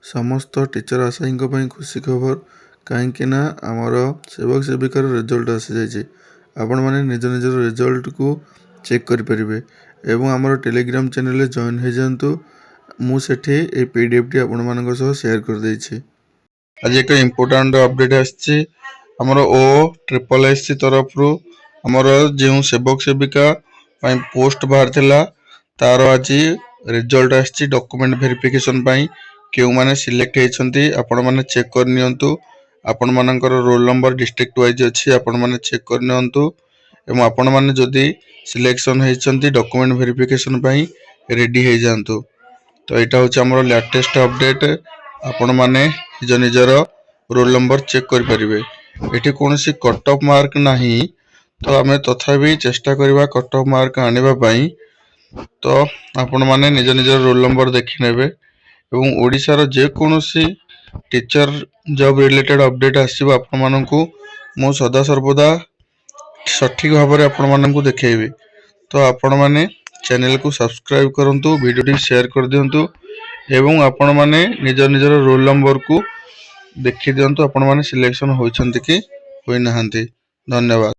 समस्त टीचर आशायी खुशी खबर कहीं आमर सेवक सेविकार रिजल्ट आसी जाइए। आपण मैंने निज निजर रिजल्ट को चेक करें एवं आमर टेलीग्राम चैनल जॉइन हो जातु। मुझे पीडीएफ टी आपण मान शेयर कर देछि। आज एक इम्पोर्टाट अपडेट आमर ओ ट्रिपल एस तरफ रू आमर जो सेवक सेविका पोस्ट बाहर थिला तार आज रिजल्ट आछि डॉक्यूमेंट वेरिफिकेशन क्यों माने सिलेक्ट होती आपण माने चेक कर नियंतु। आपण मानकर रोल नंबर डिस्ट्रिक्ट वाइज अच्छी आपण माने चेक कर नियंतु एवं आपण माने जदि सिलेक्शन होती डॉक्यूमेंट वेरिफिकेशन रेडी हो जातु। तो यहाँ हूँ आमर लेटेस्ट अपडेट आपण माने निज निजर रोल नंबर चेक करें। ये कौन सी कट ऑफ मार्क नहीं तो आम तथापि चेष्टा करवा कट ऑफ मार्क आने। तो आपण माने निज निजर रोल नंबर देखी नेबे एवं ओडिशार जेकोसी टीचर जॉब रिलेटेड अपडेट आसो आपण मानकु मु सदा सर्वदा सठिक भाव में आपण मानकु देखैबे। तो आपण माने चैनल को सब्सक्राइब करंतु, वीडियो टी शेयर कर दियंतु एवं आपण माने निज निजर रोल नंबर को देखि दियंतु आपण माने सिलेक्शन होइछंती कि होई नहांती। धन्यवाद।